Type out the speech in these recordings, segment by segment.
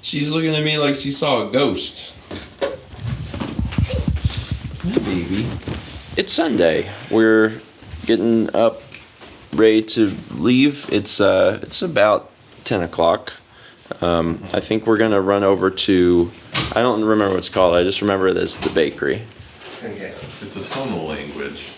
She's looking at me like she saw a ghost. Yeah, baby. It's Sunday. We're getting up, ready to leave. It's about 10 o'clock. I think we're gonna run over to, I don't remember what it's called, I just remember it as the bakery. It's a tonal language.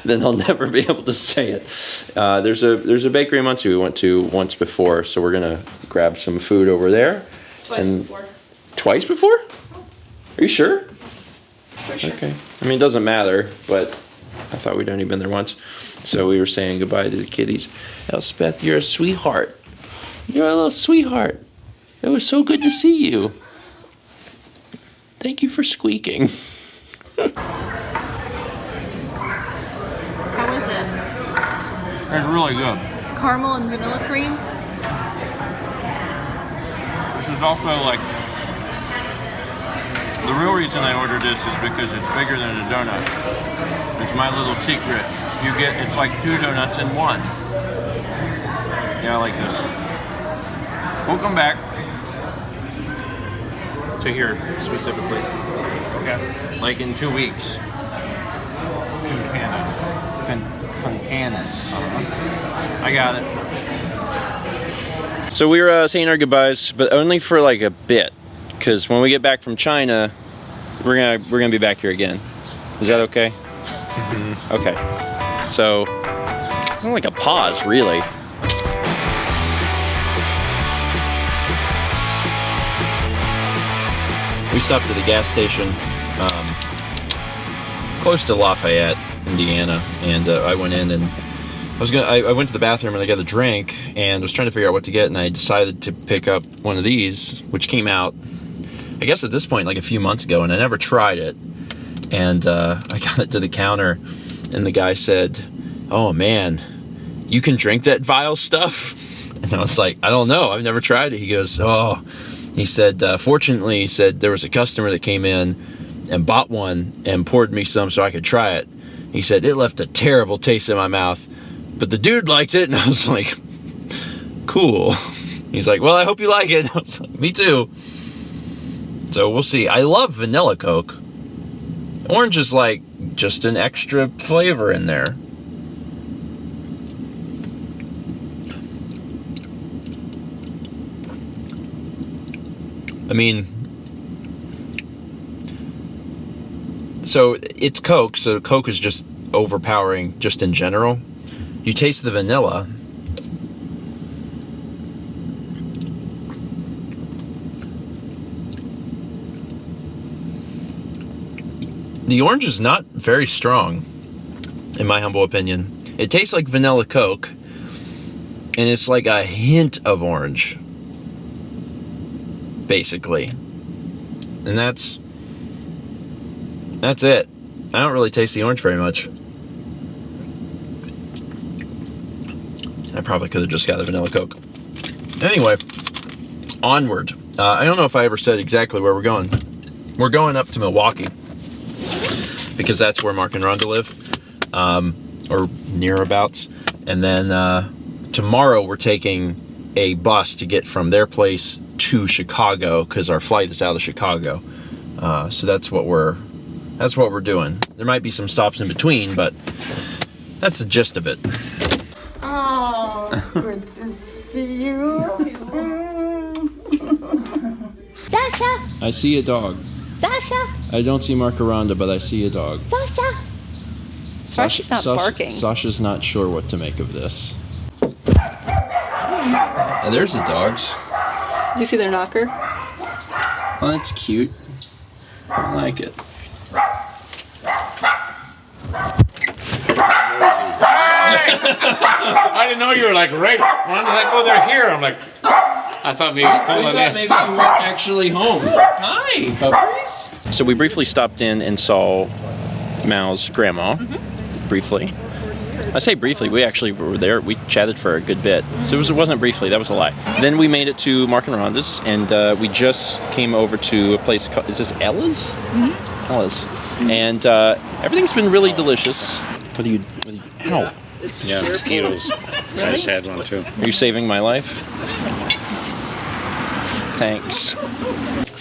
Then I'll never be able to say it. There's a bakery in Muncie we went to once before, so we're gonna grab some food over there. Before. Twice before? Are you sure? Sure. Okay. I mean, it doesn't matter, but I thought we'd only been there once. So we were saying goodbye to the kiddies. Elspeth, you're a sweetheart. You're a little sweetheart. It was so good to see you. Thank you for squeaking. How is it? It's really good. It's caramel and vanilla cream. This is also like, the real reason I ordered this is because it's bigger than a donut. It's my little secret. It's like 2 donuts in one. Yeah, I like this. We'll come back to here specifically. Okay. Like in 2 weeks. Concanas. I got it. So we were saying our goodbyes, but only for like a bit, because when we get back from China, we're gonna be back here again. Is that okay? Mm-hmm. Okay. So it's not like a pause, really. We stopped at a gas station close to Lafayette, Indiana, and I went in and I went to the bathroom and I got a drink and was trying to figure out what to get, and I decided to pick up one of these, which came out, I guess at this point, like a few months ago, and I never tried it. And I got it to the counter, and the guy said, "Oh man, you can drink that vile stuff?" And I was like, "I don't know, I've never tried it." He goes, "Oh," he said, "Fortunately," he said, "there was a customer that came in and bought one and poured me some so I could try it." He said, "It left a terrible taste in my mouth, but the dude liked it." And I was like, "Cool." He's like, "Well, I hope you like it." I was like, "Me too." So we'll see. I love vanilla Coke. Orange is like just an extra flavor in there. I mean, so it's Coke, so Coke is just overpowering just in general. You taste the vanilla. The orange is not very strong, in my humble opinion. It tastes like vanilla Coke, and it's like a hint of orange, basically. And that's it. I don't really taste the orange very much. I probably could have just got a vanilla Coke. Anyway, onward. I don't know if I ever said exactly where we're going. We're going up to Milwaukee, because that's where Mark and Rhonda live, or nearabouts. And then tomorrow we're taking a bus to get from their place to Chicago, because our flight is out of Chicago. So that's what we're doing. There might be some stops in between, but that's the gist of it. Oh, good to see you. Sasha! I see a dog. Sasha! I don't see Markaranda, but I see a dog. Sasha! Sorry, she's not barking. Sasha's not sure what to make of this. And there's the dogs. Do you see their knocker? Oh, that's cute. I like it. I didn't know you were like right. When I was like, "Oh, they're here," I'm like, I thought maybe. Maybe you weren't actually home. Hi, puppies. So we briefly stopped in and saw Mal's grandma. Briefly. I say briefly, we actually were there. We chatted for a good bit. So it wasn't briefly, that was a lie. Then we made it to Mark and Rhonda's, and we just came over to a place called, is this Ella's? Mm-hmm. Ella's. And everything's been really delicious. What do you ow. Yeah, mosquitoes. I just had one too. Are you saving my life? Thanks.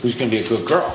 Who's gonna be a good girl?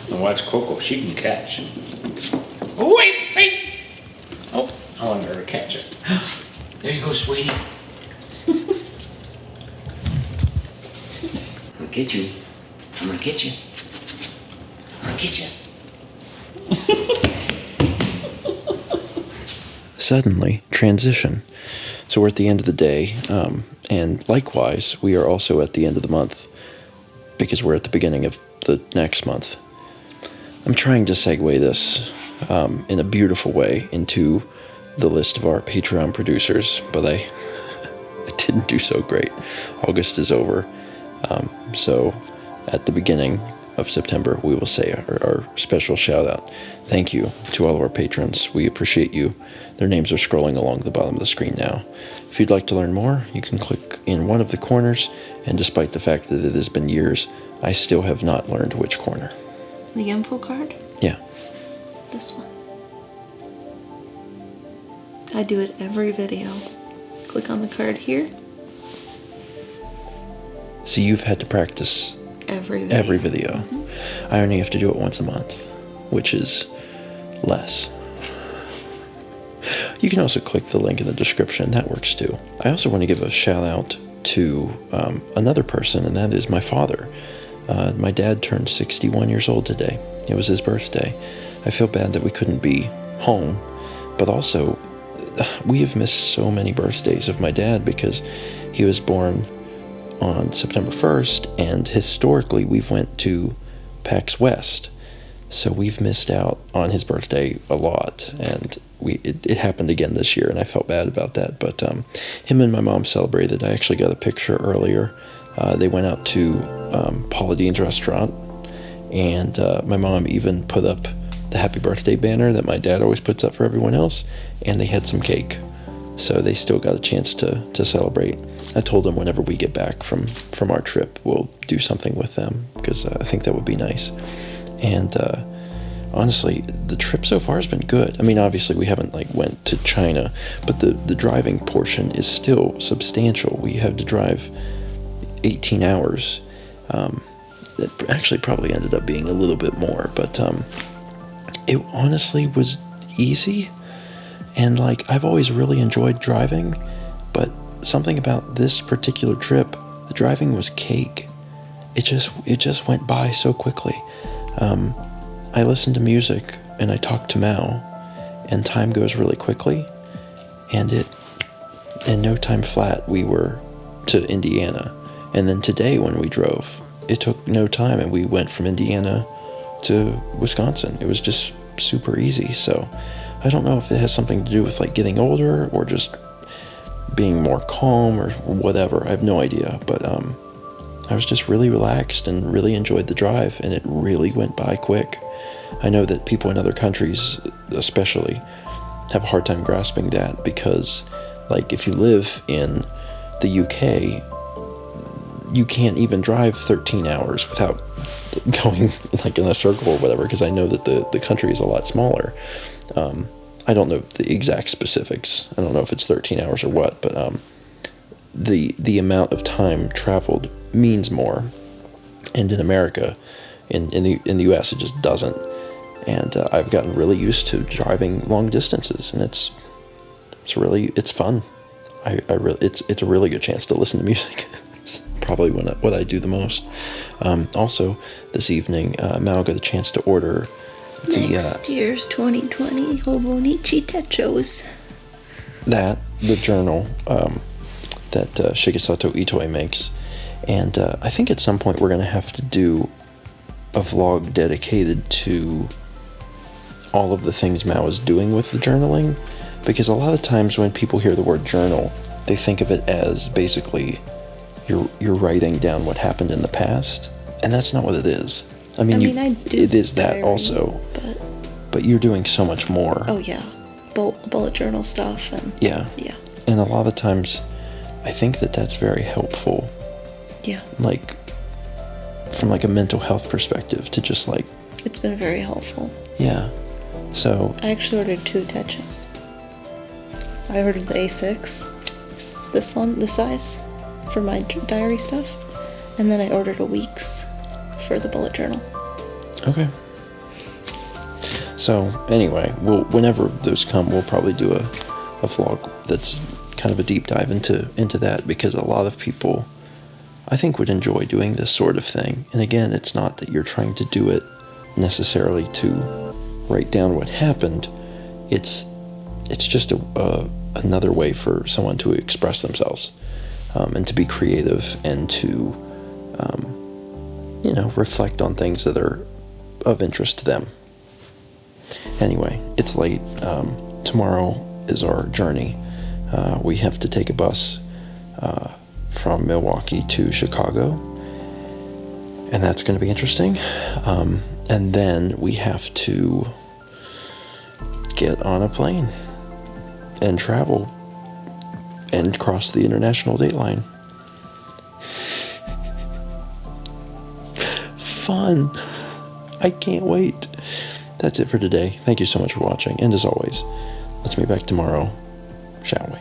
Now watch Coco. She can catch. Oh, wait! Oh, I want her to catch it. There you go, sweetie. I'm gonna get you. I'm gonna get you. I'm gonna get you. Suddenly, transition. So we're at the end of the day, and likewise, we are also at the end of the month, because we're at the beginning of the next month. I'm trying to segue this in a beautiful way into the list of our Patreon producers, but I didn't do so great. August is over, so at the beginning of September, we will say our special shout out. Thank you to all of our patrons. We appreciate you. Their names are scrolling along the bottom of the screen now. If you'd like to learn more, you can click in one of the corners, and despite the fact that it has been years, I still have not learned which corner. The info card? Yeah. This one. I do it every video. Click on the card here. So you've had to practice Every video. Mm-hmm. I only have to do it once a month, which is less. You can also click the link in the description. That works too. I also want to give a shout out to another person, and that is my father. My dad turned 61 years old today. It was his birthday. I feel bad that we couldn't be home, but also we have missed so many birthdays of my dad because he was born on September 1st, and historically we've went to PAX West, so we've missed out on his birthday a lot, and it happened again this year, and I felt bad about that, but him and my mom celebrated. I actually got a picture earlier. They went out to Paula Dean's restaurant, and my mom even put up the happy birthday banner that my dad always puts up for everyone else, and they had some cake. So they still got a chance to celebrate. I told them whenever we get back from our trip, we'll do something with them, because I think that would be nice. And honestly, the trip so far has been good. I mean, obviously we haven't went to China, but the driving portion is still substantial. We had to drive 18 hours. It actually probably ended up being a little bit more, but it honestly was easy. And I've always really enjoyed driving, but something about this particular trip, the driving was cake. It just went by so quickly. I listened to music and I talked to Mao, and time goes really quickly. And in no time flat, we were to Indiana. And then today when we drove, it took no time, and we went from Indiana to Wisconsin. It was just super easy. So I don't know if it has something to do with getting older or just being more calm or whatever. I have no idea, but I was just really relaxed and really enjoyed the drive, and it really went by quick. I know that people in other countries especially have a hard time grasping that, because if you live in the UK, you can't even drive 13 hours without going in a circle or whatever, because I know that the country is a lot smaller. I don't know the exact specifics. I don't know if it's 13 hours or what, but the amount of time traveled means more. And in America, in the US, it just doesn't. And I've gotten really used to driving long distances, and it's fun. It's a really good chance to listen to music. It's probably what I do the most. Also, this evening, Mao got a chance to order Next year's 2020 Hobonichi Techos. The journal that Shigesato Itoi makes. And I think at some point we're going to have to do a vlog dedicated to all of the things Mao is doing with the journaling, because a lot of times when people hear the word journal, they think of it as basically you're writing down what happened in the past, and that's not what it is. I mean it is that also, but you're doing so much more. Oh yeah, bullet journal stuff and yeah. And a lot of times, I think that's very helpful. Yeah. From a mental health perspective, to just it's been very helpful. Yeah. So I actually ordered 2 techos. I ordered the A6. This one, this size, for my diary stuff. And then I ordered a week's for the bullet journal. Okay. So, anyway, whenever those come, we'll probably do a vlog that's kind of a deep dive into that, because a lot of people, I think, would enjoy doing this sort of thing. And again, it's not that you're trying to do it necessarily to write down what happened. It's just another way for someone to express themselves, and to be creative, and to reflect on things that are of interest to them. Anyway, it's late. Tomorrow is our journey. We have to take a bus from Milwaukee to Chicago, and that's going to be interesting. And then we have to get on a plane and travel and cross the international date line. Fun. I can't wait. That's it for today. Thank you so much for watching, and as always, let's meet back tomorrow, shall we?